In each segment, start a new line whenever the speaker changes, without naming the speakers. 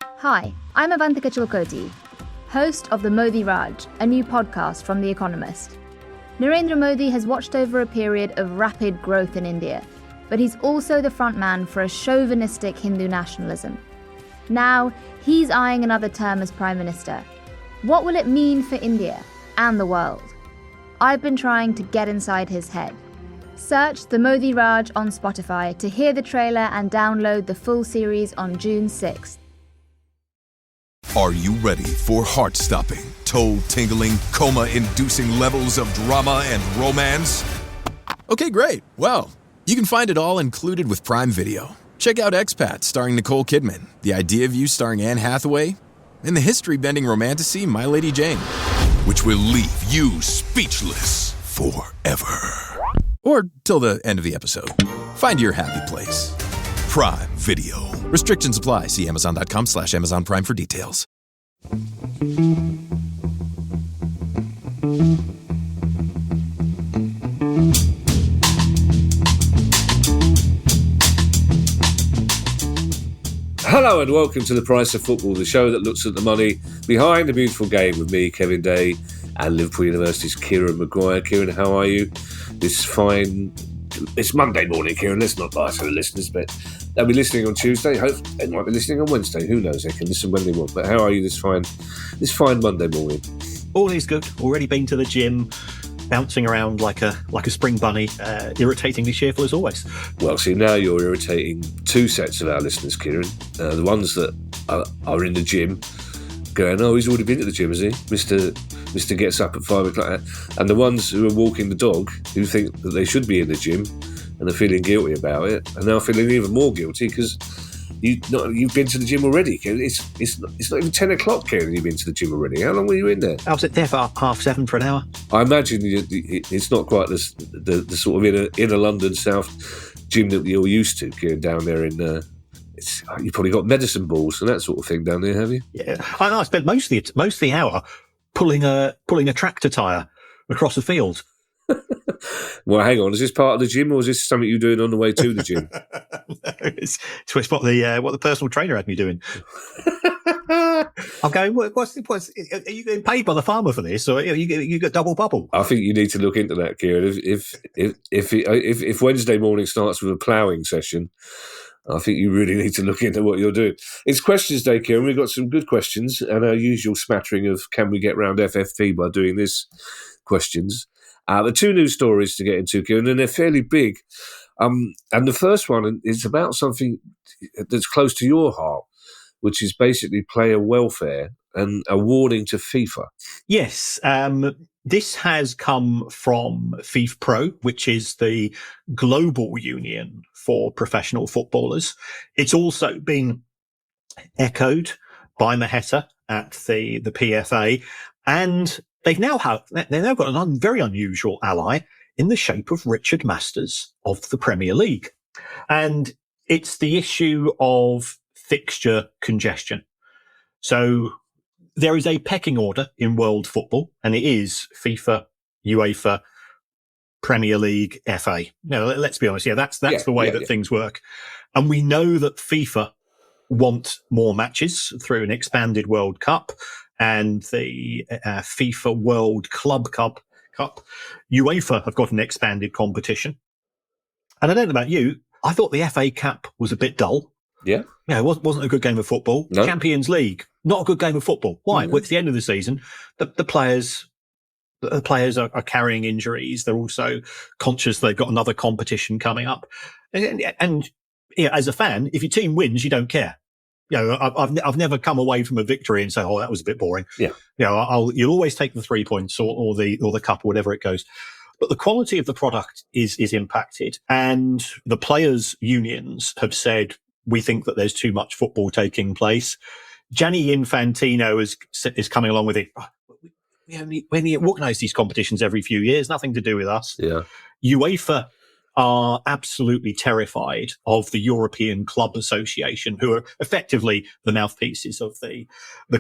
Hi, I'm Avantika Chilkoti, host of the Modi Raj, a new podcast from The Economist. Narendra Modi has watched over a period of rapid growth in India, but he's also the frontman for a chauvinistic Hindu nationalism. Now, he's eyeing another term as Prime Minister. What will it mean for India and the world? I've been trying to get inside his head. Search The Modi Raj on Spotify to hear the trailer and download the full series on June 6th.
Are you ready for heart-stopping, toe-tingling, coma-inducing levels of drama and romance? Okay, great. Well, you can find it all included with Prime Video. Check out Expat starring Nicole Kidman, The Idea of You starring Anne Hathaway, and the history-bending romantasy My Lady Jane, which will leave you speechless forever. Or till the end of the episode. Find your happy place. Prime Video. Restrictions apply. See Amazon.com/Amazon Prime for details.
Hello and welcome to The Price of Football, the show that looks at the money behind the beautiful game with me, Kevin Day, and Liverpool University's Kieran Maguire. Kieran, how are you? It's Monday morning, Kieran. Let's not lie to the listeners, but they'll be listening on Tuesday. They might be listening on Wednesday. Who knows? They can listen when they want. But how are you this fine Monday morning?
All is good. Already been to the gym, bouncing around like a spring bunny, irritatingly cheerful as always.
Well, see, now you're irritating two sets of our listeners, Kieran. The ones that are in the gym going, oh, he's already been to the gym, has he? Mr. gets up at 5 o'clock. And the ones who are walking the dog, who think that they should be in the gym and are feeling guilty about it, are now feeling even more guilty because you've been to the gym already. It's not even 10 o'clock, Kieran, you've been to the gym already. How long were you in there?
I was there for 6:30 for an hour.
I imagine it's not quite the sort of inner London South gym that you're used to, Kieran, down there in... you've probably got medicine balls and that sort of thing down there, have you?
Yeah, I know. I spent most of the hour pulling a tractor tyre across a field.
Well, hang on. Is this part of the gym, or is this something you're doing on the way to the gym?
It's what the personal trainer had me doing. I'm going. What's are you getting paid by the farmer for this, or you got double bubble?
I think you need to look into that, Kieran. If Wednesday morning starts with a ploughing session, I think you really need to look into what you're doing. It's questions day, Kieran. We've got some good questions and our usual smattering of can we get round FFP by doing this questions. The two news stories to get into, Kieran, and they're fairly big. And the first one is about something that's close to your heart, which is basically player welfare and a warning to FIFA.
Yes, this has come from FIFPro, which is the global union for professional footballers. It's also been echoed by Maheta at the PFA, and they've now got a very unusual ally in the shape of Richard Masters of the Premier League. And it's the issue of fixture congestion. So there is a pecking order in world football, and it is FIFA, UEFA, Premier League, FA. Now, let's be honest. Yeah, that's the way that things work. And we know that FIFA want more matches through an expanded World Cup and the FIFA World Club Cup. UEFA have got an expanded competition. And I don't know about you, I thought the FA Cup was a bit dull.
Yeah.
Yeah, it wasn't a good game of football.
No.
Champions League, not a good game of football. Why? Well, it's the end of the season. The players are carrying injuries. They're also conscious they've got another competition coming up. And as a fan, if your team wins, you don't care. You know, I've never come away from a victory and say, "Oh, that was a bit boring."
Yeah.
You know, you'll always take the 3 points or the cup or whatever it goes. But the quality of the product is impacted, and the players' unions have said we think that there's too much football taking place. Gianni Infantino is coming along with it. We only organise these competitions every few years, nothing to do with us.
Yeah.
UEFA are absolutely terrified of the European Club Association, who are effectively the mouthpieces of the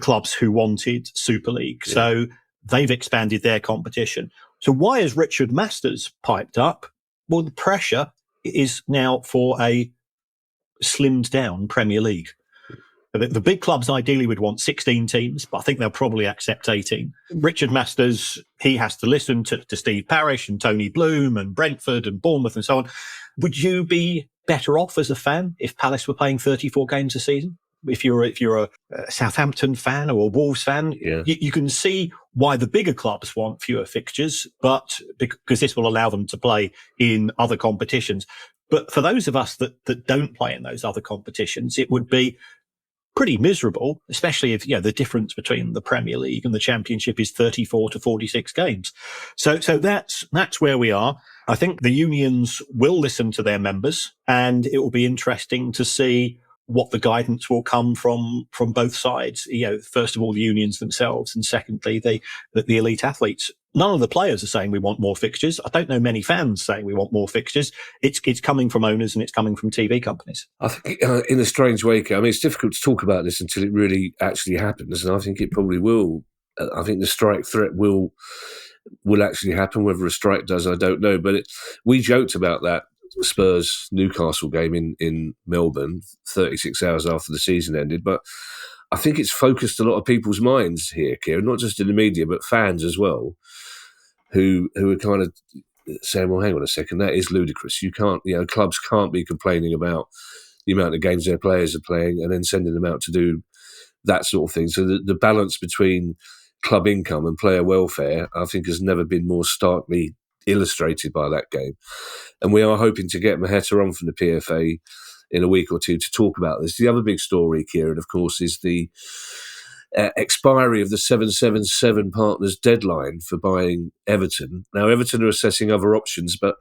clubs who wanted Super League. Yeah. So they've expanded their competition. So why has Richard Masters piped up? Well, the pressure is now for a slimmed down Premier League. The big clubs ideally would want 16 teams, but I think they'll probably accept 18. Richard Masters, he has to listen to Steve Parish and Tony Bloom and Brentford and Bournemouth and so on. Would you be better off as a fan if Palace were playing 34 games a season? If you're a Southampton fan or a Wolves fan, you can see why the bigger clubs want fewer fixtures, but because this will allow them to play in other competitions. But for those of us that don't play in those other competitions, it would be pretty miserable, especially if, the difference between the Premier League and the Championship is 34 to 46 games. So that's where we are. I think the unions will listen to their members, and it will be interesting to see what the guidance will come from both sides. First of all, the unions themselves, and secondly, the elite athletes. None of the players are saying we want more fixtures. I don't know many fans saying we want more fixtures. It's coming from owners and it's coming from TV companies.
I think in a strange way, it's difficult to talk about this until it really actually happens, and I think it probably will. I think the strike threat will actually happen. Whether a strike does, I don't know. But we joked about that Spurs-Newcastle game in Melbourne 36 hours after the season ended. But I think it's focused a lot of people's minds here, Kieran, not just in the media, but fans as well, who are kind of saying, well, hang on a second, that is ludicrous. You can't, clubs can't be complaining about the amount of games their players are playing and then sending them out to do that sort of thing. So the balance between club income and player welfare, I think, has never been more starkly illustrated by that game. And we are hoping to get Maheta on from the PFA in a week or two to talk about this. The other big story, Kieran, of course, is the expiry of the 777 partners deadline for buying Everton. Now, Everton are assessing other options, but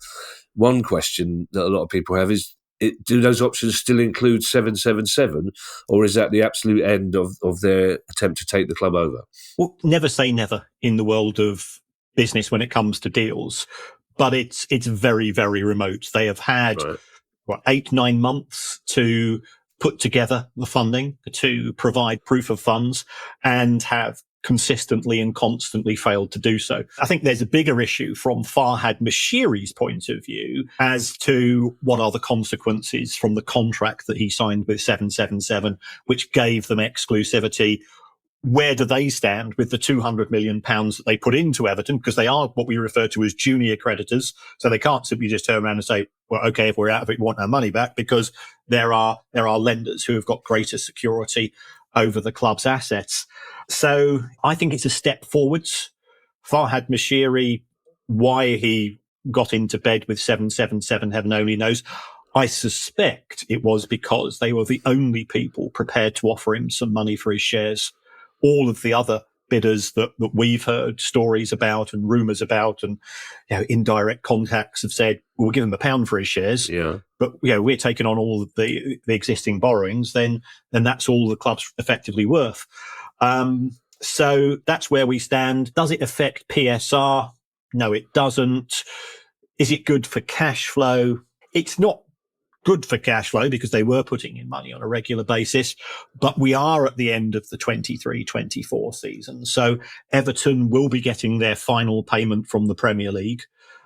one question that a lot of people have is, do those options still include 777, or is that the absolute end of their attempt to take the club over?
Well, never say never in the world of business when it comes to deals, but it's very, very remote. They have had 8-9 months to put together the funding, to provide proof of funds, and have consistently and constantly failed to do so. I think there's a bigger issue from Farhad Moshiri's point of view as to what are the consequences from the contract that he signed with 777, which gave them exclusivity. Where do they stand with the £200 million that they put into Everton? Because they are what we refer to as junior creditors. So they can't simply just turn around and say, well, okay, if we're out of it, we want our money back, because there are lenders who have got greater security over the club's assets. So I think it's a step forwards. Farhad Moshiri, why he got into bed with 777, heaven only knows. I suspect it was because they were the only people prepared to offer him some money for his shares. All of the other bidders that we've heard stories about and rumours about and indirect contacts have said, well, we'll give him £1 for his shares, but we're taking on all of the existing borrowings, then that's all the club's effectively worth. So that's where we stand. Does it affect PSR? No, it doesn't. Is it good for cash flow? It's not good for cash flow because they were putting in money on a regular basis, but we are at the end of the 23-24 season. So Everton will be getting their final payment from the Premier League.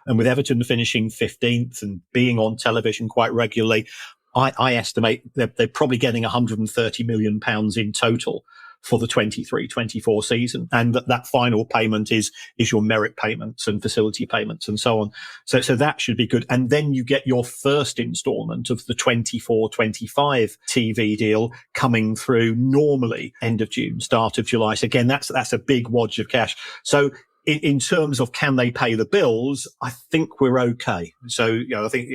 And with Everton finishing 15th and being on television quite regularly, I estimate they're probably getting £130 million in total for the 23-24 season. And that final payment is your merit payments and facility payments and so on. So that should be good. And then you get your first installment of the 24-25 TV deal coming through normally end of June, start of July. So again, that's a big wodge of cash. So in terms of can they pay the bills, I think we're okay. So, I think,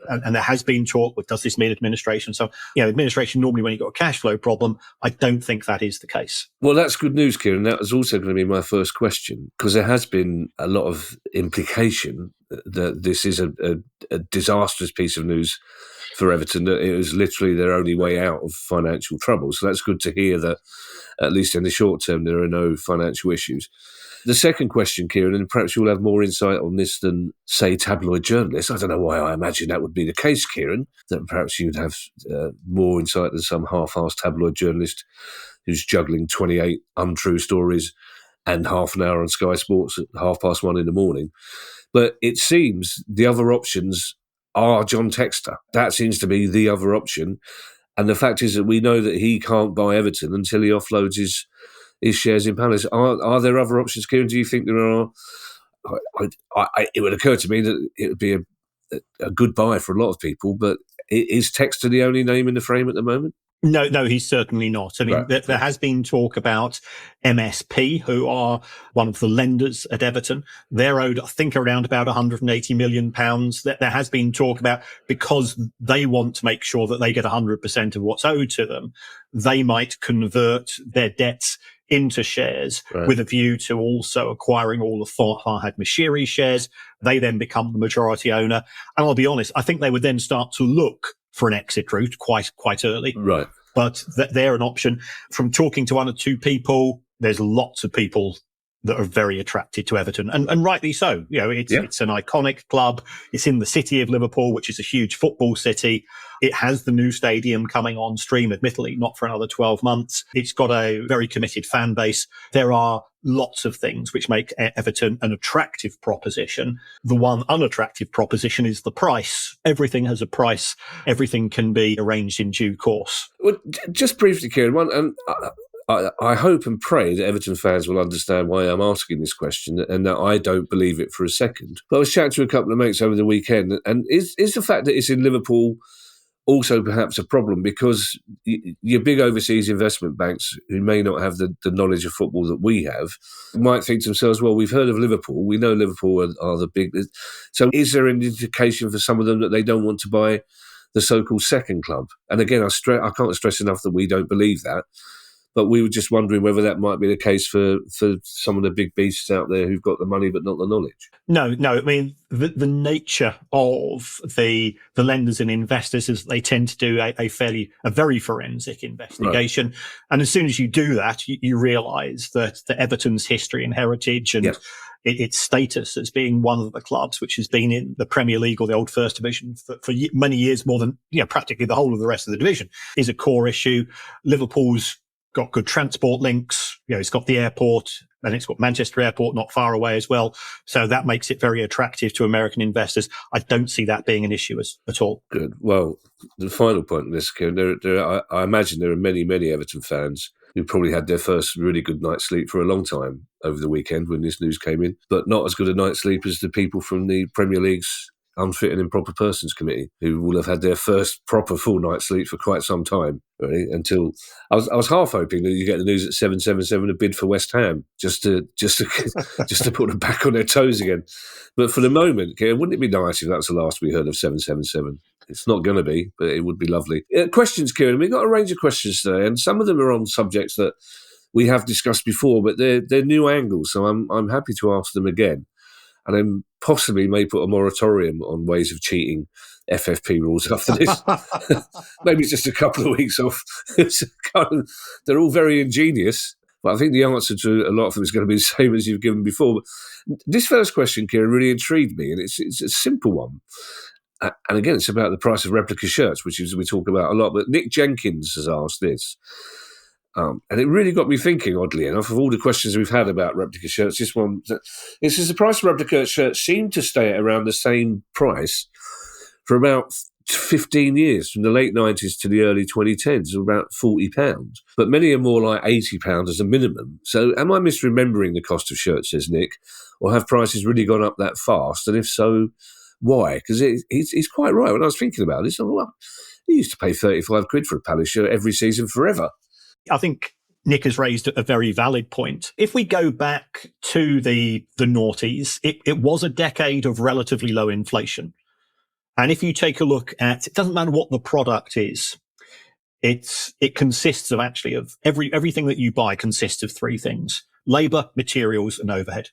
and there has been talk, but does this mean administration? So, administration normally when you've got a cash flow problem, I don't think that is the case.
Well, that's good news, Kieran. That was also going to be my first question, because there has been a lot of implication that this is a disastrous piece of news for Everton, that it was literally their only way out of financial trouble. So that's good to hear that at least in the short term, there are no financial issues. The second question, Kieran, and perhaps you'll have more insight on this than, say, tabloid journalists. I don't know why I imagine that would be the case, Kieran, that perhaps you'd have more insight than some half-assed tabloid journalist who's juggling 28 untrue stories and half an hour on Sky Sports at 1:30 in the morning. But it seems the other options are John Textor. That seems to be the other option. And the fact is that we know that he can't buy Everton until he offloads his shares in Palace. Are there other options, Kieran? Do you think there are? It would occur to me that it would be a good buy for a lot of people, but is Textor the only name in the frame at the moment?
No, he's certainly not. I mean, there has been talk about MSP, who are one of the lenders at Everton. They're owed, I think, around about £180 million. There has been talk about, because they want to make sure that they get 100% of what's owed to them, they might convert their debts into shares with a view to also acquiring all the Farhad Moshiri shares. They then become the majority owner. And I'll be honest, I think they would then start to look for an exit route quite early.
Right.
But they're an option. From talking to one or two people, there's lots of people that are very attracted to Everton, and rightly so. You know, it's an iconic club. It's in the city of Liverpool, which is a huge football city. It has the new stadium coming on stream, admittedly, not for another 12 months. It's got a very committed fan base. There are lots of things which make Everton an attractive proposition. The one unattractive proposition is the price. Everything has a price. Everything can be arranged in due course.
Well, just briefly, Kieran, I hope and pray that Everton fans will understand why I'm asking this question, and that I don't believe it for a second. But I was chatting to a couple of mates over the weekend, and is the fact that it's in Liverpool also perhaps a problem? Because your big overseas investment banks, who may not have the knowledge of football that we have, might think to themselves, well, we've heard of Liverpool. We know Liverpool are the big... So is there an indication for some of them that they don't want to buy the so-called second club? And again, I can't stress enough that we don't believe that. But we were just wondering whether that might be the case for some of the big beasts out there who've got the money but not the knowledge.
No. I mean, the nature of the lenders and investors is they tend to do a very forensic investigation. Right. And as soon as you do that, you realise that Everton's history and heritage and its status as being one of the clubs which has been in the Premier League or the old First Division for many years, more than practically the whole of the rest of the division, is a core issue. Liverpool's got good transport links. It's got the airport, and it's got Manchester Airport not far away as well. So that makes it very attractive to American investors. I don't see that being an issue at all.
Good. Well, the final point in this, Kieran, I imagine there are many, many Everton fans who probably had their first really good night's sleep for a long time over the weekend when this news came in, but not as good a night's sleep as the people from the Premier League's Unfit and Improper Persons Committee, who will have had their first proper full night's sleep for quite some time, really, until I was half hoping that you get the news at 777 a bid for West Ham just to put them back on their toes again. But for the moment, Kieran, wouldn't it be nice if that's the last we heard of 777? It's not going to be, but it would be lovely. Questions, Kieran. We've got a range of questions today, and some of them are on subjects that we have discussed before, but they're new angles, so I'm happy to ask them again. And then possibly may put a moratorium on ways of cheating FFP rules after this. Maybe just a couple of weeks off. They're all very ingenious, but I think the answer to a lot of them is going to be the same as you've given before. But this first question, Kieran, really intrigued me, and it's a simple one. And again, it's about the price of replica shirts, which is we talk about a lot. But Nick Jenkins has asked this. And it really got me thinking, oddly enough, of all the questions we've had about replica shirts. This one, it says the price of replica shirts seemed to stay at around the same price for about 15 years, from the late 90s to the early 2010s, about £40. But many are more like £80 as a minimum. So am I misremembering the cost of shirts, says Nick, or have prices really gone up that fast? And if so, why? Because he's quite right. When I was thinking about this, I thought, well, he used to pay 35 quid for a Palace shirt every season forever.
I think Nick has raised a very valid point. If we go back to the noughties, it was a decade of relatively low inflation. And if you take a look at, it doesn't matter what the product is, it consists of everything that you buy consists of three things: labour, materials, and overhead.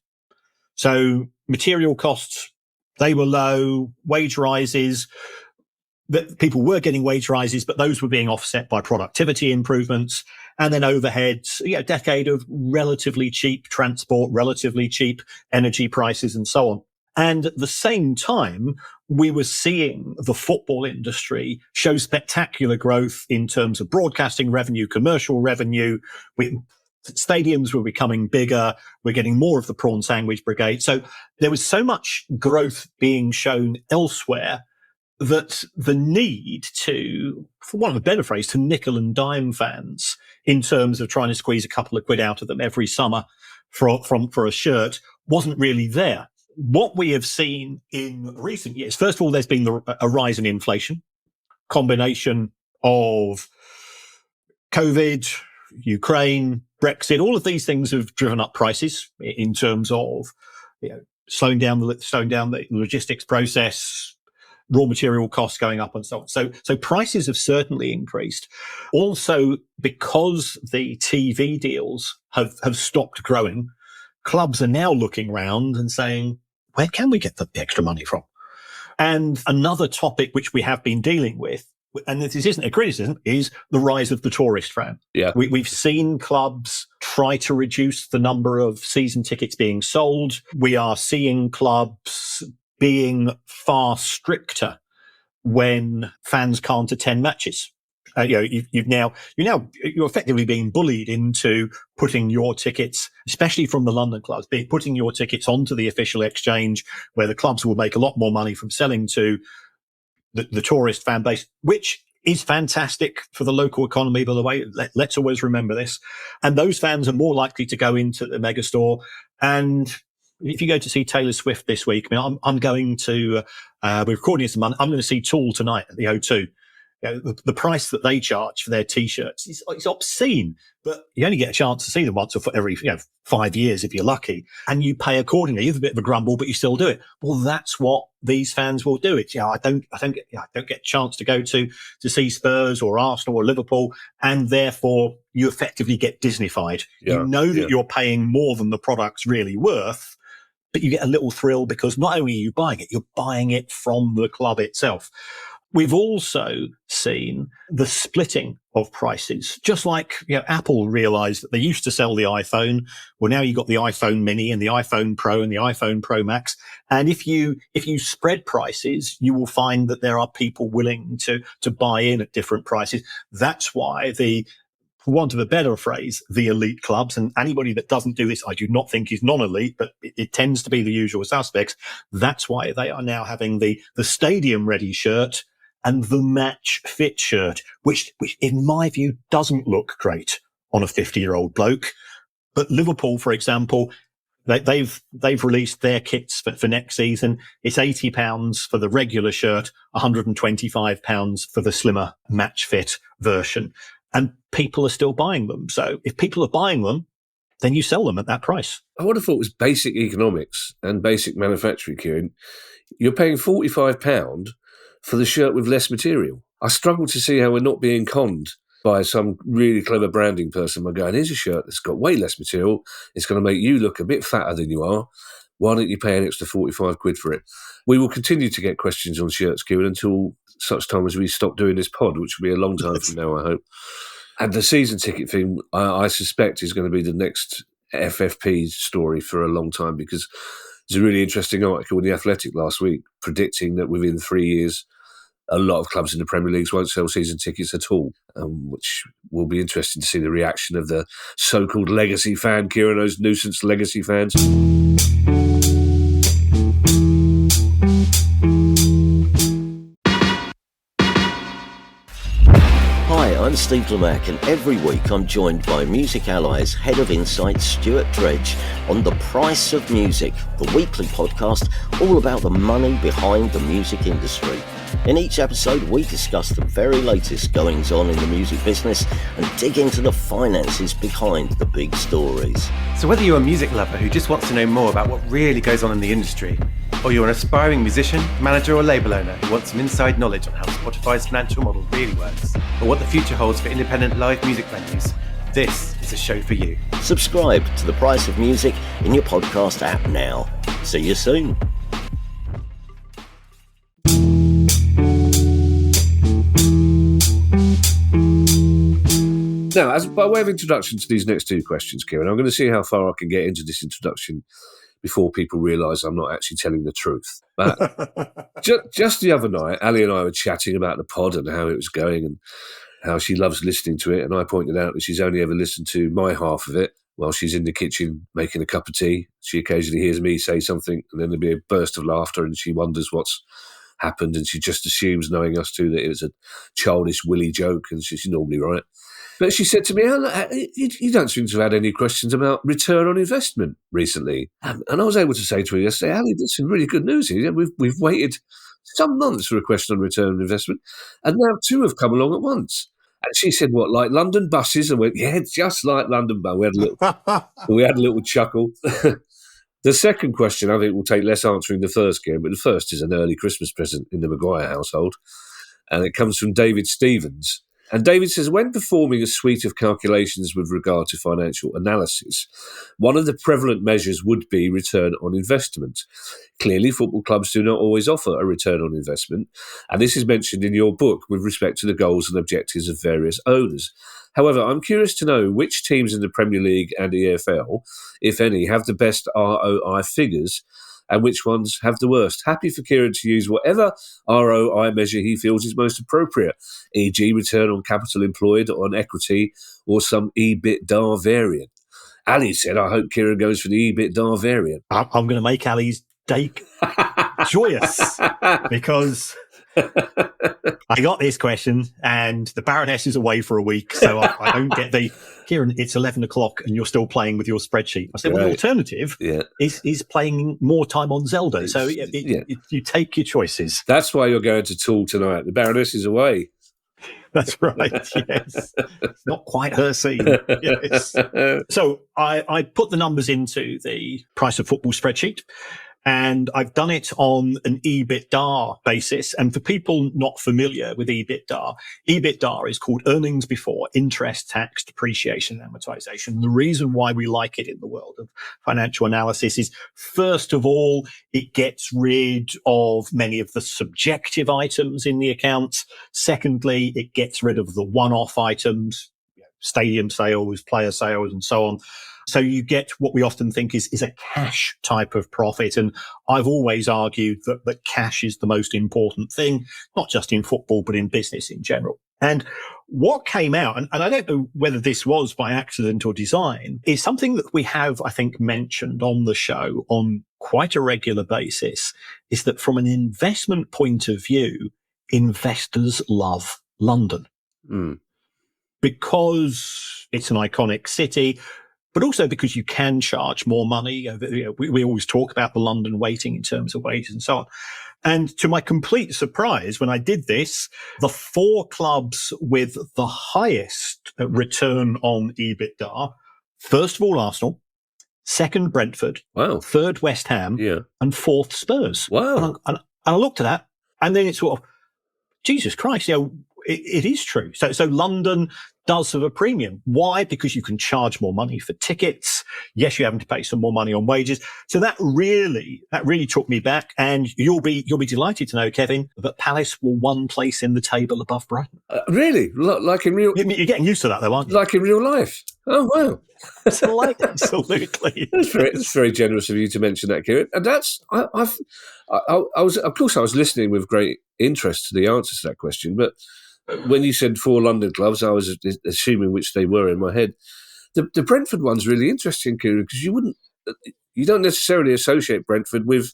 So material costs, they were low, wage rises, that people were getting wage rises, but those were being offset by productivity improvements. And then overheads, a decade of relatively cheap transport, relatively cheap energy prices, and so on. And at the same time, we were seeing the football industry show spectacular growth in terms of broadcasting revenue, commercial revenue. Stadiums were becoming bigger. We're getting more of the prawn sandwich brigade. So there was so much growth being shown elsewhere that the need to, for want of a better phrase, to nickel and dime fans in terms of trying to squeeze a couple of quid out of them every summer for a shirt wasn't really there. What we have seen in recent years, first of all, there's been a rise in inflation, combination of COVID, Ukraine, Brexit. All of these things have driven up prices in terms of, slowing down the logistics process, raw material costs going up and so on. So prices have certainly increased. Also, because the TV deals have stopped growing, clubs are now looking around and saying, where can we get the extra money from? And another topic which we have been dealing with, and this isn't a criticism, is the rise of the tourist fan.
Yeah.
We've seen clubs try to reduce the number of season tickets being sold. We are seeing clubs being far stricter when fans can't attend matches. You're effectively being bullied into putting your tickets, especially from the London clubs, putting your tickets onto the official exchange, where the clubs will make a lot more money from selling to the tourist fan base, which is fantastic for the local economy, by the way. Let's always remember this. And those fans are more likely to go into the megastore. And if you go to see Taylor Swift this week, I'm going to, we're recording this month, I'm going to see Tool tonight at the O2. The price that they charge for their T-shirts is obscene, but you only get a chance to see them once or for every 5 years if you're lucky, and you pay accordingly. You have a bit of a grumble, but you still do it. Well, that's what these fans will do. I don't get a chance to go to see Spurs or Arsenal or Liverpool, and therefore you effectively get Disneyfied.
Yeah,
you know that you're paying more than the product's really worth, but you get a little thrill because not only are you buying it, you're buying it from the club itself. We've also seen the splitting of prices, just like Apple realized that they used to sell the iPhone. Well, now you've got the iPhone Mini and the iPhone Pro and the iPhone Pro Max. And if you spread prices, you will find that there are people willing to buy in at different prices. That's why for want of a better phrase, the elite clubs, and anybody that doesn't do this, I do not think is non-elite, but it tends to be the usual suspects. That's why they are now having the stadium ready shirt and the match fit shirt, which in my view doesn't look great on a 50-year-old bloke. But Liverpool, for example, they've released their kits for next season. It's £80 for the regular shirt, £125 for the slimmer match fit version. And people are still buying them. So if people are buying them, then you sell them at that price.
I would have thought it was basic economics and basic manufacturing, Kieran. You're paying £45 for the shirt with less material. I struggle to see how we're not being conned by some really clever branding person by going, here's a shirt that's got way less material. It's going to make you look a bit fatter than you are. Why don't you pay an extra 45 quid for it? We will continue to get questions on shirts, Kieran, until such time as we stop doing this pod, which will be a long time from now, I hope. And the season ticket thing, I suspect, is going to be the next FFP story for a long time, because there's a really interesting article in The Athletic last week predicting that within 3 years, a lot of clubs in the Premier League won't sell season tickets at all, which will be interesting to see the reaction of the so-called legacy fan, Kieran, those nuisance legacy fans.
Hi, I'm Steve Lamack, and every week I'm joined by Music Ally's Head of Insights, Stuart Dredge, on The Price of Music, the weekly podcast all about the money behind the music industry. In each episode, we discuss the very latest goings-on in the music business and dig into the finances behind the big stories.
So whether you're a music lover who just wants to know more about what really goes on in the industry, or you're an aspiring musician, manager or label owner who wants some inside knowledge on how Spotify's financial model really works, or what the future holds for independent live music venues, this is a show for you.
Subscribe to The Price of Music in your podcast app now. See you soon.
Now, as by way of introduction to these next two questions, Kieran, I'm going to see how far I can get into this introduction before people realise I'm not actually telling the truth. But just the other night, Ali and I were chatting about the pod and how it was going and how she loves listening to it. And I pointed out that she's only ever listened to my half of it while she's in the kitchen making a cup of tea. She occasionally hears me say something and then there'll be a burst of laughter and she wonders what's happened, and she just assumes, knowing us two, that it was a childish Willy joke, and she's normally right. But she said to me, you don't seem to have had any questions about return on investment recently. And I was able to say to her yesterday, Ali, there's some really good news here. We've waited some months for a question on return on investment, and now 2 have come along at once. And she said, what, like London buses? And went, yeah, just like London buses. We had a little chuckle. The second question, I think, will take less answering the first, Kieran, but the first is an early Christmas present in the Maguire household. And it comes from David Stevens. And David says, when performing a suite of calculations with regard to financial analysis, one of the prevalent measures would be return on investment. Clearly, football clubs do not always offer a return on investment, and this is mentioned in your book with respect to the goals and objectives of various owners. However, I'm curious to know which teams in the Premier League and EFL, if any, have the best ROI figures, and which ones have the worst. Happy for Kieran to use whatever ROI measure he feels is most appropriate, e.g. return on capital employed, on equity, or some EBITDA variant. Ali said, I hope Kieran goes for the EBITDA variant.
I'm going to make Ali's day joyous because I got this question and the Baroness is away for a week, so I don't get the, Kieran, it's 11 o'clock and you're still playing with your spreadsheet. I said, well, the alternative is playing more time on Zelda. So you take your choices.
That's why you're going to Tool tonight. The Baroness is away.
That's right, yes. Not quite her scene. Yes. So I put the numbers into the price of football spreadsheet, and I've done it on an EBITDA basis. And for people not familiar with EBITDA, EBITDA is called earnings before interest, tax, depreciation, and amortization. The reason why we like it in the world of financial analysis is, first of all, it gets rid of many of the subjective items in the accounts. Secondly, it gets rid of the one-off items, stadium sales, player sales, and so on. So you get what we often think is a cash type of profit. And I've always argued that cash is the most important thing, not just in football, but in business in general. And what came out, and I don't know whether this was by accident or design, is something that we have, I think, mentioned on the show on quite a regular basis, is that from an investment point of view, investors love London. Because it's an iconic city, but also because you can charge more money. We always talk about the London weighting in terms of wages and so on. And to my complete surprise, when I did this, the 4 clubs with the highest return on EBITDA, first of all, Arsenal, second, Brentford, third, West Ham, and fourth, Spurs.
Wow.
And I looked at that, and then it's sort of, Jesus Christ, it is true. So London does have a premium. Why? Because you can charge more money for tickets. Yes, you're having to pay some more money on wages. So that really took me back. And you'll be delighted to know, Kevin, that Palace were 1 place in the table above Brighton.
Really? Like in real?
You're getting used to that, though, aren't you?
Like in real life? Oh, wow.
Absolutely.
It's very generous of you to mention that, Kieran. And that's, I was listening with great interest to the answers to that question, but when you said 4 London clubs, I was assuming which they were in my head. The Brentford one's really interesting, Kieran, because you don't necessarily associate Brentford with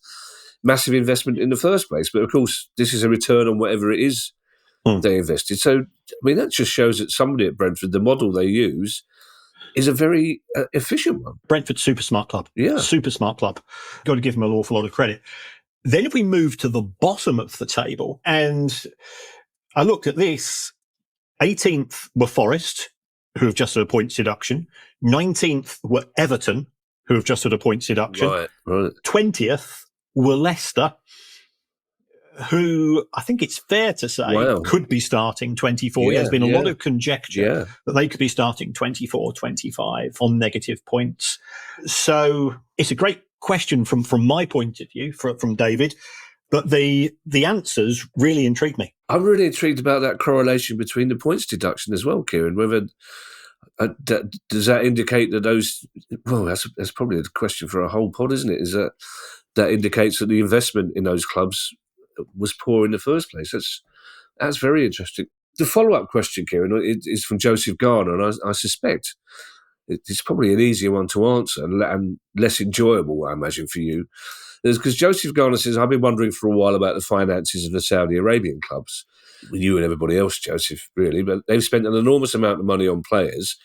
massive investment in the first place. But of course, this is a return on whatever it is they invested. So, I mean, that just shows that somebody at Brentford, the model they use is a very efficient one.
Brentford, super smart club.
Yeah.
Super smart club. Got to give them an awful lot of credit. Then if we move to the bottom of the table, and I looked at this, 18th were Forest, who have just had a points deduction. 19th were Everton, who have just had a points deduction.
Right.
20th were Leicester, who I think it's fair to say could be starting 24. There's been a lot of conjecture that they could be starting 24, 25 on negative points. So it's a great question from my point of view, from David. But the answers really intrigue me.
I'm really intrigued about that correlation between the points deduction as well, Kieran. Whether does that indicate that those? Well, that's probably a question for a whole pod, isn't it? Is that indicates that the investment in those clubs was poor in the first place? That's very interesting. The follow-up question, Kieran, is from Joseph Garner, and I suspect it's probably an easier one to answer and less enjoyable, I imagine, for you. Because Joseph Garner says, I've been wondering for a while about the finances of the Saudi Arabian clubs. You and everybody else, Joseph, really, but they've spent an enormous amount of money on players,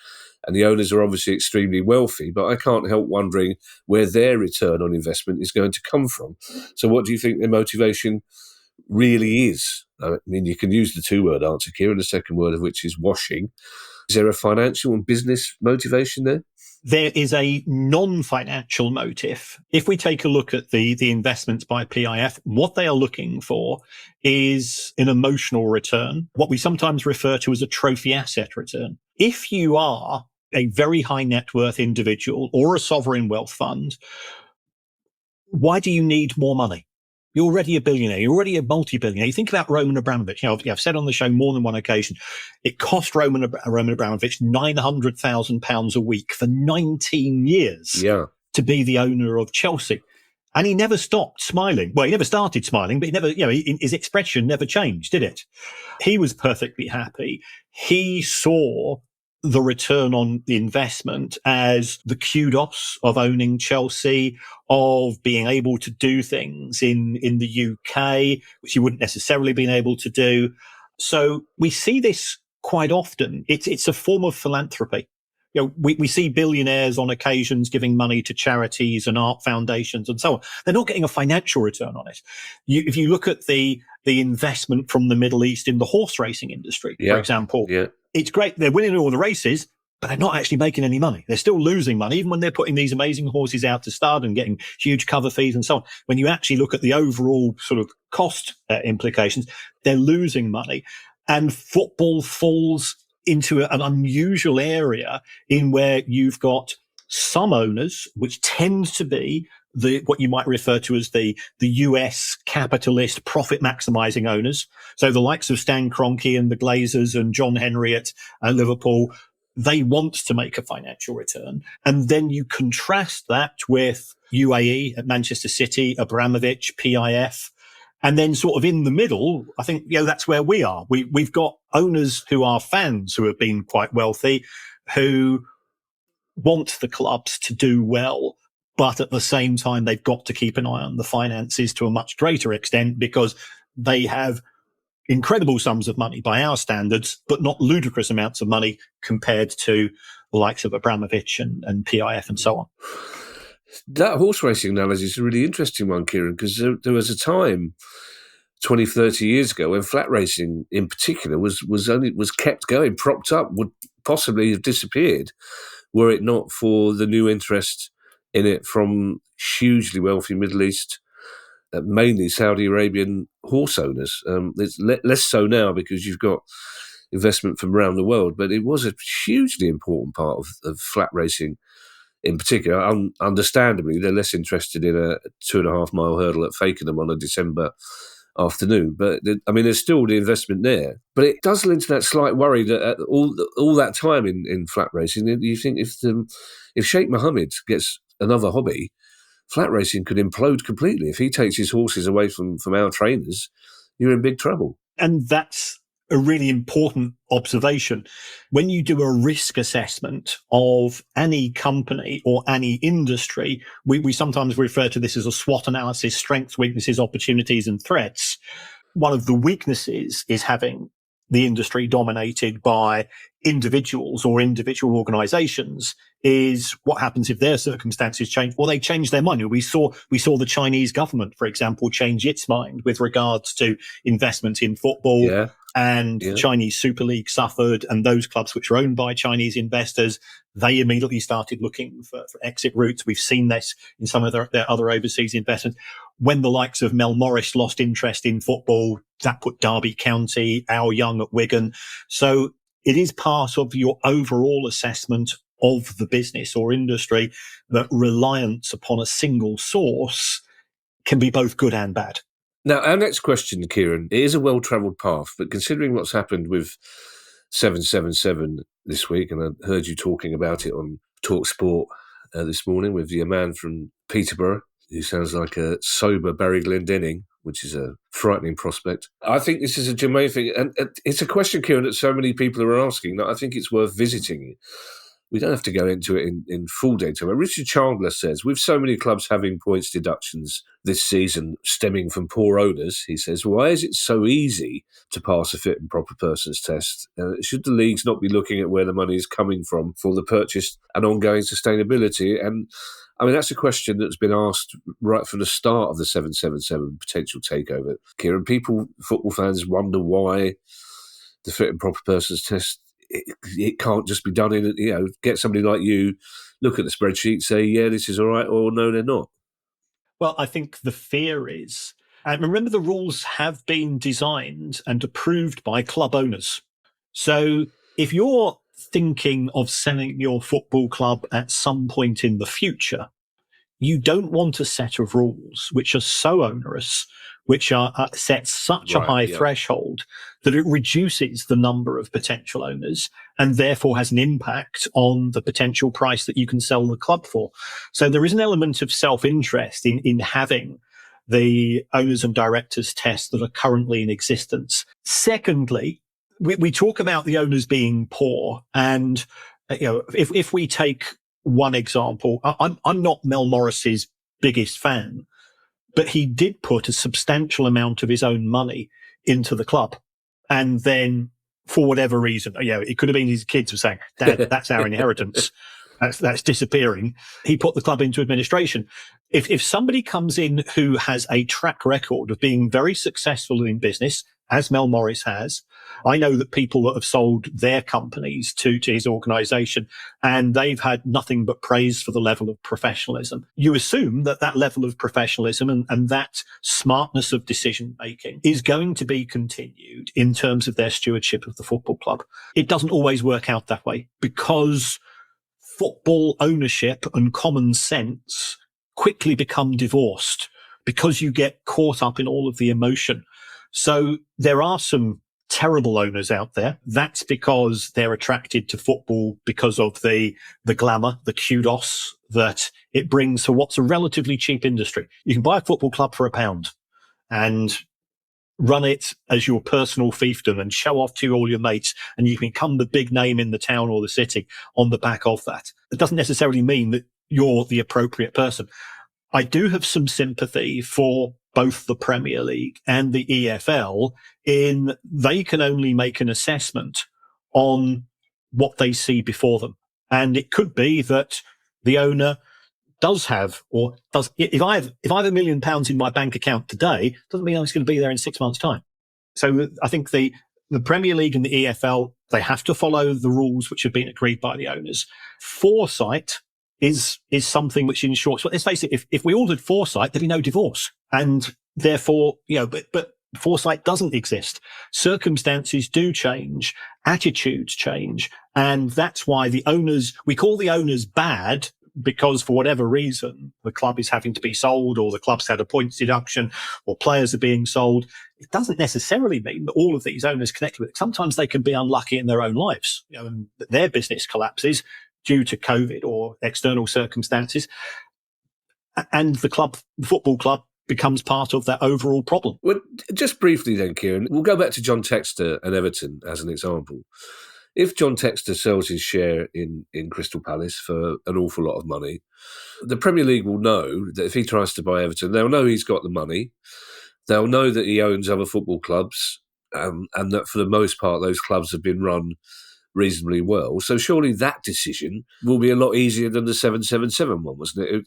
and the owners are obviously extremely wealthy, but I can't help wondering where their return on investment is going to come from. So what do you think their motivation really is? I mean, you can use the two-word answer, Kieran, the second word of which is washing. Is there a financial and business motivation there?
There is a non-financial motive. If we take a look at the investments by PIF, what they are looking for is an emotional return, what we sometimes refer to as a trophy asset return. If you are a very high net worth individual or a sovereign wealth fund, why do you need more money? You're already a billionaire. You're already a multi-billionaire. You think about Roman Abramovich. I've said on the show more than one occasion, it cost Roman Abramovich £900,000 a week for 19 years to be the owner of Chelsea. And he never stopped smiling. Well, he never started smiling, but he never, his expression never changed, did it? He was perfectly happy. He saw the return on the investment as the kudos of owning Chelsea, of being able to do things in the UK, which you wouldn't necessarily been able to do. So we see this quite often. It's a form of philanthropy. We see billionaires on occasions giving money to charities and art foundations and so on. They're not getting a financial return on it. If you look at the investment from the Middle East in the horse racing industry, for example, it's great. They're winning all the races, but they're not actually making any money. They're still losing money, even when they're putting these amazing horses out to stud and getting huge cover fees and so on. When you actually look at the overall sort of cost implications, they're losing money. And football falls into an unusual area in where you've got some owners, which tend to be what you might refer to as the US capitalist profit maximizing owners. So the likes of Stan Kroenke and the Glazers and John Henry at Liverpool, they want to make a financial return. And then you contrast that with UAE at Manchester City, Abramovich, PIF. And then sort of in the middle, I think, that's where we are. We've got owners who are fans who have been quite wealthy, who want the clubs to do well, but at the same time, they've got to keep an eye on the finances to a much greater extent because they have incredible sums of money by our standards, but not ludicrous amounts of money compared to the likes of Abramovich and PIF and so on.
That horse racing analogy is a really interesting one, Kieran, because there was a time 20, 30 years ago when flat racing in particular was kept going, propped up, would possibly have disappeared were it not for the new interest in it from hugely wealthy Middle East, mainly Saudi Arabian horse owners. It's less so now because you've got investment from around the world, but it was a hugely important part of flat racing in particular. Understandably, they're less interested in a 2.5 mile hurdle at Fakenham on a December afternoon. But there's still the investment there. But it does lend to that slight worry that all that time in flat racing, you think if Sheikh Mohammed gets another hobby, flat racing could implode completely. If he takes his horses away from our trainers, you're in big trouble.
And that's a really important observation. When you do a risk assessment of any company or any industry, we sometimes refer to this as a SWOT analysis: strengths, weaknesses, opportunities, and threats. One of the weaknesses is having the industry dominated by individuals or individual organizations. Is what happens if their circumstances change? Well, they change their mind. We saw the Chinese government, for example, change its mind with regards to investment in football. The Chinese Super League suffered, and those clubs which were owned by Chinese investors, they immediately started looking for exit routes. We've seen this in some of their other overseas investments. When the likes of Mel Morris lost interest in football, that put Derby County, Al Young at Wigan. So it is part of your overall assessment of the business or industry that reliance upon a single source can be both good and bad.
Now, our next question, Kieran, it is a well-travelled path, but considering what's happened with 777 this week, and I heard you talking about it on TalkSport this morning with your man from Peterborough, who sounds like a sober Barry Glendenning, which is a frightening prospect. I think this is a germane thing, and it's a question, Kieran, that so many people are asking that I think it's worth visiting. We don't have to go into it in full detail. But Richard Chandler says, with so many clubs having points deductions this season stemming from poor owners, he says, why is it so easy to pass a fit and proper persons test? Should the leagues not be looking at where the money is coming from for the purchase and ongoing sustainability? And I mean, that's a question that's been asked right from the start of the 777 potential takeover. Kieran, football fans wonder why the fit and proper persons test, it can't just be done in, get somebody like you, look at the spreadsheet, say, yeah, this is all right, or no, they're not.
Well, I think the fear is, and remember, the rules have been designed and approved by club owners. So if you're thinking of selling your football club at some point in the future, you don't want a set of rules which are so onerous, which are set such a high threshold that it reduces the number of potential owners and therefore has an impact on the potential price that you can sell the club for. So there is an element of self-interest in having the owners and directors tests that are currently in existence. Secondly, we talk about the owners being poor, and if we take one example, I'm not Mel Morris's biggest fan, but he did put a substantial amount of his own money into the club. And then for whatever reason, it could have been his kids were saying, Dad, that's our inheritance. That's disappearing. He put the club into administration. If somebody comes in who has a track record of being very successful in business, as Mel Morris has, I know that people that have sold their companies to his organisation, and they've had nothing but praise for the level of professionalism. You assume that level of professionalism and that smartness of decision making is going to be continued in terms of their stewardship of the football club. It doesn't always work out that way, because football ownership and common sense quickly become divorced because you get caught up in all of the emotion. So there are some terrible owners out there. That's because they're attracted to football because of the glamour, the kudos that it brings for what's a relatively cheap industry. You can buy a football club for £1 and run it as your personal fiefdom and show off to all your mates, and you can become the big name in the town or the city on the back of that. It doesn't necessarily mean that you're the appropriate person. I do have some sympathy for both the Premier League and the EFL in they can only make an assessment on what they see before them. And it could be that the owner does have, or does, if I have £1 million in my bank account today, doesn't mean it's going to be there in 6 months' time. So I think the Premier League and the EFL, they have to follow the rules which have been agreed by the owners. Foresight is something which ensures, well, let's face it, if we all had foresight, there'd be no divorce. And therefore, but foresight doesn't exist. Circumstances do change, attitudes change. And that's why we call the owners bad, because for whatever reason, the club is having to be sold, or the club's had a points deduction, or players are being sold. It doesn't necessarily mean that all of these owners connected with it. Sometimes they can be unlucky in their own lives, and their business collapses due to COVID or external circumstances. And the football club becomes part of that overall problem.
Well, just briefly then, Kieran, we'll go back to John Textor and Everton as an example. If John Textor sells his share in Crystal Palace for an awful lot of money, the Premier League will know that if he tries to buy Everton, they'll know he's got the money. They'll know that he owns other football clubs, and that for the most part, those clubs have been run reasonably well. So surely that decision will be a lot easier than the 777 one, wasn't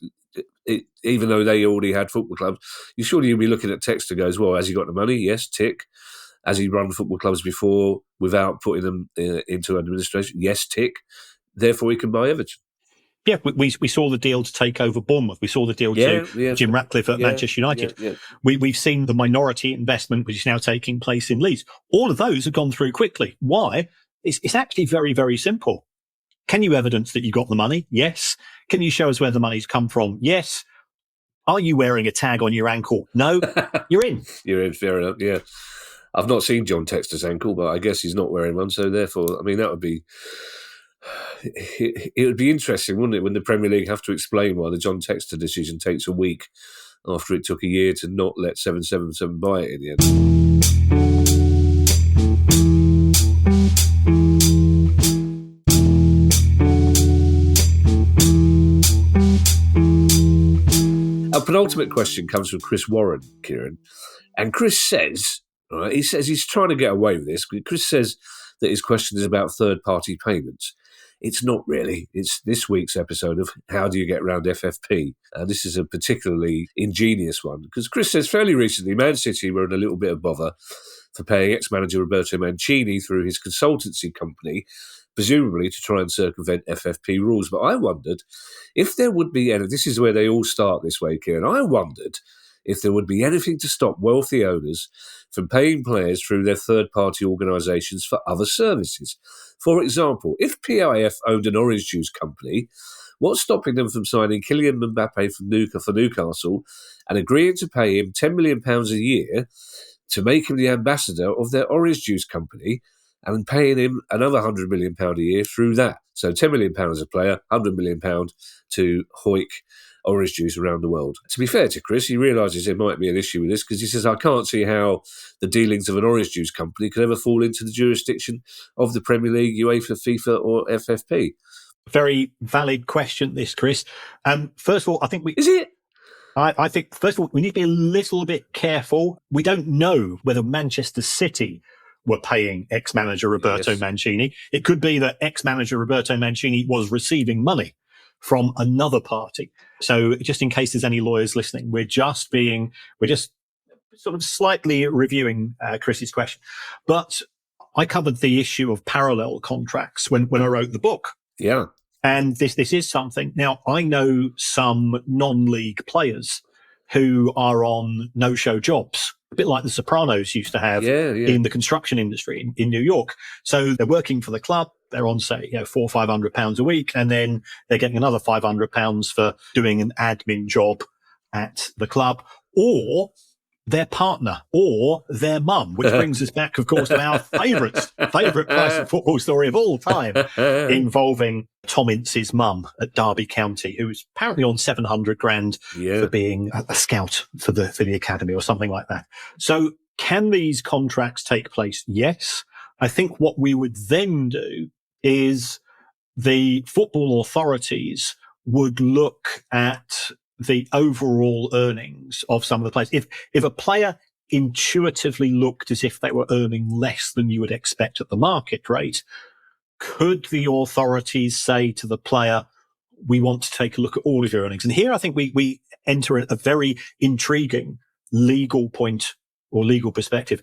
it? Even though they already had football clubs, you'll be looking at Textor goes, well, has he got the money? Yes, tick. Has he run football clubs before without putting them into administration? Yes, tick. Therefore, he can buy Everton.
Yeah, we saw the deal to take over Bournemouth. We saw the deal to Jim Ratcliffe at Manchester United. Yeah. We've seen the minority investment, which is now taking place in Leeds. All of those have gone through quickly. Why? It's actually very, very simple. Can you evidence that you got the money? Yes. Can you show us where the money's come from? Yes. Are you wearing a tag on your ankle? No. You're in.
You're in, fair enough, yeah. I've not seen John Textor's ankle, but I guess he's not wearing one. So therefore, I mean, that would be... It would be interesting, wouldn't it, when the Premier League have to explain why the John Textor decision takes a week after it took a year to not let 777 buy it in the end. A penultimate question comes from Chris Warren, Kieran. And Chris says, right, he says he's trying to get away with this. Chris says that his question is about third-party payments. It's not really. It's this week's episode of How Do You Get Around FFP? This is a particularly ingenious one because Chris says fairly recently Man City were in a little bit of bother for paying ex-manager Roberto Mancini through his consultancy company, presumably to try and circumvent FFP rules. But I wondered if there would be, and this is where they all start this way, Kieran, I wondered if there would be anything to stop wealthy owners from paying players through their third-party organisations for other services. For example, if PIF owned an orange juice company, what's stopping them from signing Kylian Mbappe for Newcastle and agreeing to pay him £10 million a year to make him the ambassador of their orange juice company and paying him another £100 million a year through that? So £10 million a player, £100 million to hoik orange juice around the world. To be fair to Chris, he realises there might be an issue with this because he says, I can't see how the dealings of an orange juice company could ever fall into the jurisdiction of the Premier League, UEFA, FIFA or FFP.
Very valid question, this, Chris. First of all, I think
Is it?
I think, first of all, we need to be a little bit careful. We don't know whether Manchester City were paying ex-manager Roberto Mancini. It could be that ex-manager Roberto Mancini was receiving money from another party. So just in case there's any lawyers listening, we're just sort of slightly reviewing Chris's question. But I covered the issue of parallel contracts when I wrote the book.
Yeah.
And this is something. Now, I know some non-league players who are on no-show jobs, a bit like the Sopranos used to have in the construction industry in New York. So they're working for the club. They're on, say, £400 or £500 a week, and then they're getting another £500 for doing an admin job at the club, or their partner, or their mum, which brings us back, of course, to our favourite price of football story of all time, involving Tom Ince's mum at Derby County, who was apparently on $700,000 for being a scout for the academy or something like that. So can these contracts take place? Yes. I think what we would then do is the football authorities would look at the overall earnings of some of the players. If a player intuitively looked as if they were earning less than you would expect at the market rate, could the authorities say to the player, we want to take a look at all of your earnings? And here I think we enter a very intriguing legal point or legal perspective.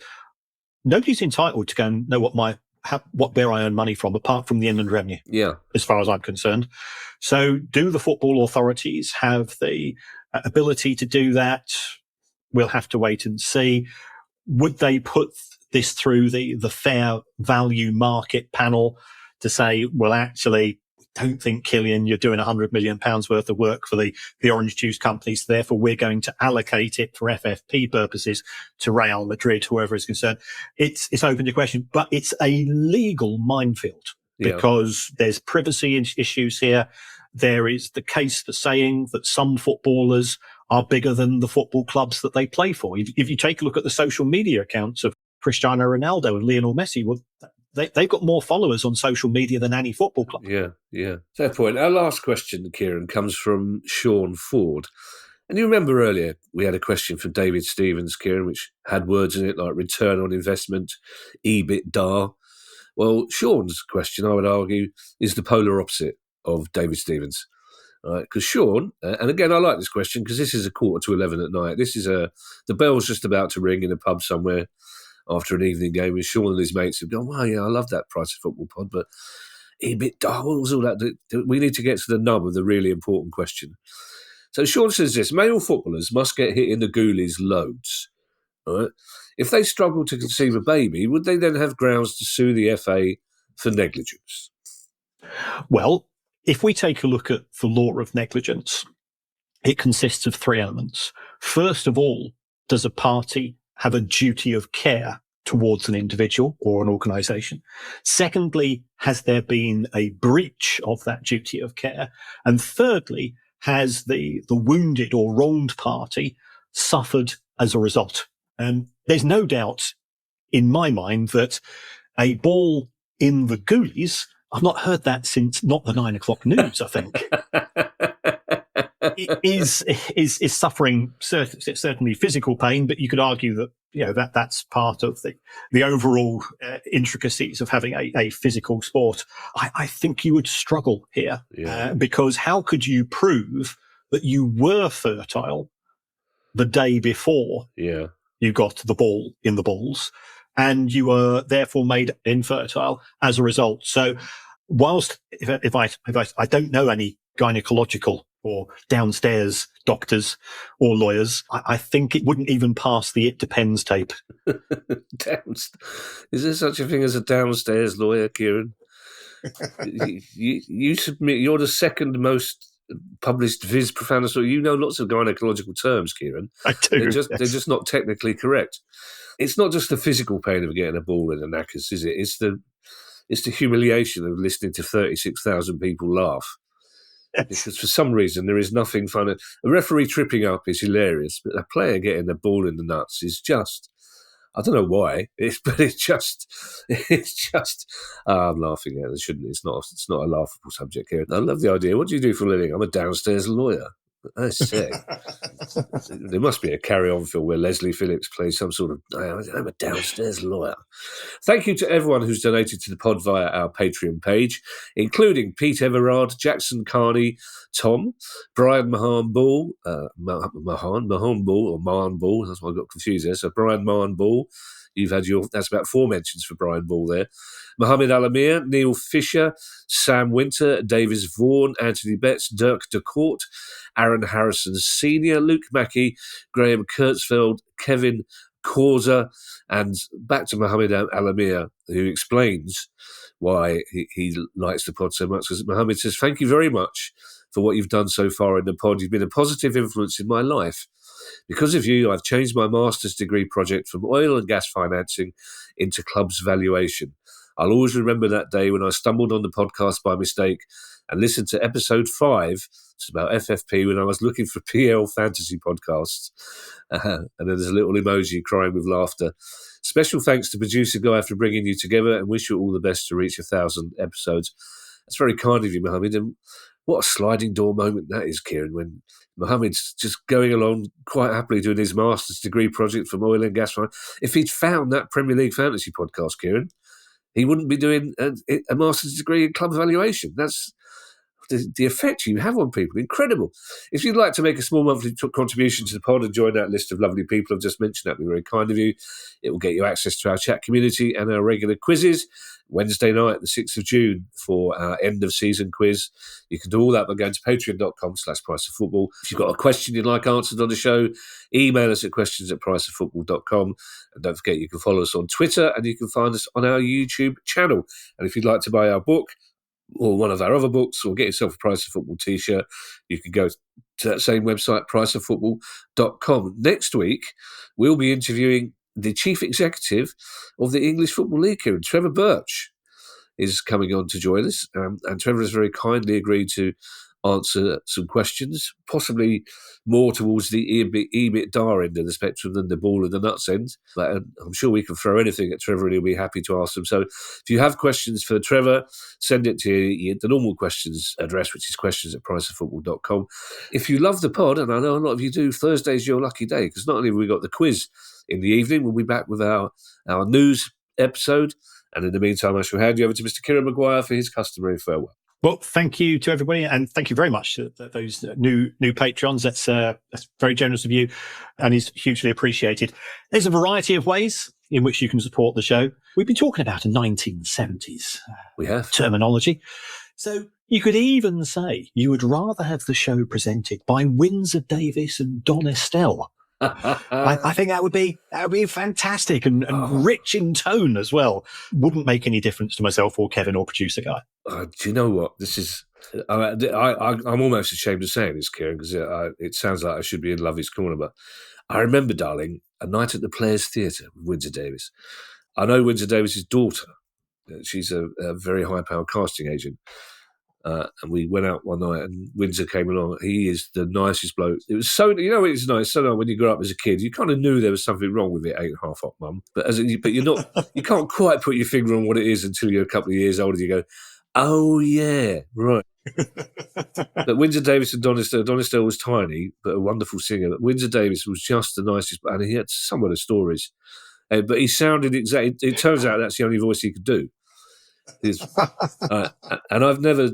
Nobody's entitled to go and know where I earn money from, apart from the inland revenue.
Yeah.
As far as I'm concerned. So do the football authorities have the ability to do that? We'll have to wait and see. Would they put this through the fair value market panel to say, well, actually, don't think, Kieran, you're doing £100 million worth of work for the orange juice companies. Therefore, we're going to allocate it for FFP purposes to Real Madrid, whoever is concerned. It's open to question, but it's a legal minefield because there's privacy issues here. There is the case for saying that some footballers are bigger than the football clubs that they play for. If you take a look at the social media accounts of Cristiano Ronaldo and Lionel Messi, well, they've got more followers on social media than any football club.
Yeah. Fair point. Our last question, Kieran, comes from Sean Ford. And you remember earlier we had a question from David Stevens, Kieran, which had words in it like return on investment, EBITDA. Well, Sean's question, I would argue, is the polar opposite of David Stevens. Because Sean, and again, I like this question because this is 11:15 at night. This is the bell's just about to ring in a pub somewhere after an evening game, and Sean and his mates have gone, wow, yeah, I love that Price of Football pod, but EBITDA, what was all that? We need to get to the nub of the really important question. So Sean says this: male footballers must get hit in the ghoulies loads. Right? If they struggle to conceive a baby, would they then have grounds to sue the FA for negligence?
Well, if we take a look at the law of negligence, it consists of three elements. First of all, does a party have a duty of care towards an individual or an organisation? Secondly, has there been a breach of that duty of care? And thirdly, has the wounded or wronged party suffered as a result? And there's no doubt in my mind that a ball in the ghoulies, I've not heard that since not the 9 o'clock news, I think. is suffering certainly physical pain, but you could argue that that's part of the overall intricacies of having a physical sport. I think you would struggle here because how could you prove that you were fertile the day before you got the ball in the balls, and you were therefore made infertile as a result? So, whilst if I don't know any gynecological or downstairs doctors or lawyers, I think it wouldn't even pass the "it depends" tape.
Is there such a thing as a downstairs lawyer, Kieran? you submit. You're the second most published vis profundus. You know lots of gynecological terms, Kieran.
I do.
They're just not technically correct. It's not just the physical pain of getting a ball in the knackers, is it? It's the humiliation of listening to 36,000 people laugh. Yes. Because for some reason there is nothing funny. A referee tripping up is hilarious, but a player getting the ball in the nuts is just, I don't know why, it's just. I'm laughing at it. Shouldn't. It's not a laughable subject here. I love the idea. What do you do for a living? I'm a downstairs lawyer. That's sick. There must be a carry-on film where Leslie Phillips plays some sort of, I'm a downstairs lawyer. Thank you to everyone who's donated to the pod via our Patreon page, including Pete Everard, Jackson Carney, Tom, Brian Mahan Ball, Mahan Ball, or Mahan Ball, that's why I got confused there. So Brian Mahan Ball, that's about 4 mentions for Brian Ball there. Mohammed Alamir, Neil Fisher, Sam Winter, Davis Vaughan, Anthony Betts, Dirk de Court, Aaron Harrison Sr., Luke Mackey, Graham Kurtzfeld, Kevin Causa, and back to Mohammed Alamir, who explains why he likes the pod so much. Because Mohammed says, "Thank you very much for what you've done so far in the pod. You've been a positive influence in my life. Because of you, I've changed my master's degree project from oil and gas financing into clubs valuation. I'll always remember that day when I stumbled on the podcast by mistake and listened to episode 5, it's about FFP, when I was looking for PL fantasy podcasts." And then there's a little emoji crying with laughter. "Special thanks to producer Guy for bringing you together, and wish you all the best to reach 1,000 episodes." That's very kind of you, Mohammed. And what a sliding door moment that is, Kieran, when Mohammed's just going along quite happily doing his master's degree project from oil and gas. If he'd found that Premier League fantasy podcast, Kieran, he wouldn't be doing a master's degree in club valuation. That's the effect you have on people. Incredible. If you'd like to make a small monthly contribution to the pod and join that list of lovely people I've just mentioned, that'd be very kind of you. It will get you access to our chat community and our regular quizzes. Wednesday night, the 6th of June, for our end-of-season quiz. You can do all that by going to patreon.com/priceoffootball. If you've got a question you'd like answered on the show, email us at questions@priceoffootball.com. And don't forget, you can follow us on Twitter and you can find us on our YouTube channel. And if you'd like to buy our book or one of our other books, or get yourself a Price of Football t-shirt, you can go to that same website, priceoffootball.com. Next week, we'll be interviewing the chief executive of the English Football League, Kieran. Trevor Birch is coming on to join us, and Trevor has very kindly agreed to answer some questions, possibly more towards the EBITDA end of the spectrum than the ball and the nuts end. But I'm sure we can throw anything at Trevor and he'll be happy to ask them. So if you have questions for Trevor, send it to the normal questions address, which is questions@priceoffootball.com. If you love the pod, and I know a lot of you do, Thursday's your lucky day, because not only have we got the quiz in the evening, we'll be back with our news episode. And in the meantime, I shall hand you over to Mr. Kieran Maguire for his customary farewell.
Well, thank you to everybody, and thank you very much to those new patrons. That's very generous of you, and is hugely appreciated. There's a variety of ways in which you can support the show. We've been talking about a 1970s
we have
terminology. So you could even say you would rather have the show presented by Windsor Davies and Don Estelle. I think that would be fantastic and rich in tone as well. Wouldn't make any difference to myself or Kevin or producer Guy.
Do you know what? This is I'm almost ashamed of saying this, Kieran, because it sounds like I should be in Lovey's corner. But I remember, darling, a night at the Players Theatre with Windsor Davies. I know Windsor Davies' daughter. She's a very high-powered casting agent. And we went out one night and Windsor came along. He is the nicest bloke. It was so, it's nice. So when you grew up as a kid, you kind of knew there was something wrong with it, 8.5 hot mum. But you're not, you can't quite put your finger on what it is until you're a couple of years older. You go, oh yeah, right. But Windsor Davis and Donistel was tiny, but a wonderful singer. But Windsor Davis was just the nicest, and he had some of the stories. But he sounded exactly. It turns out that's the only voice he could do. And I've never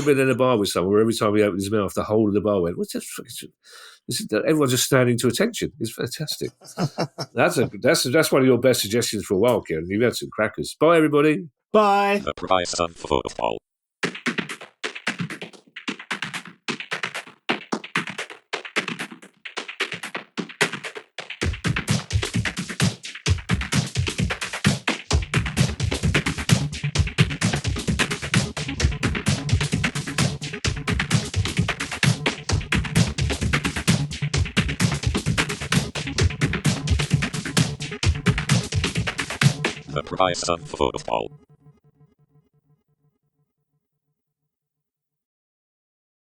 been in a bar with someone where every time he opened his mouth, the whole of the bar went, "What's that?" Everyone's just standing to attention. It's fantastic. That's one of your best suggestions for a while, Kieran. You've had some crackers. Bye, everybody.
Bye.
The price of football. The price of football.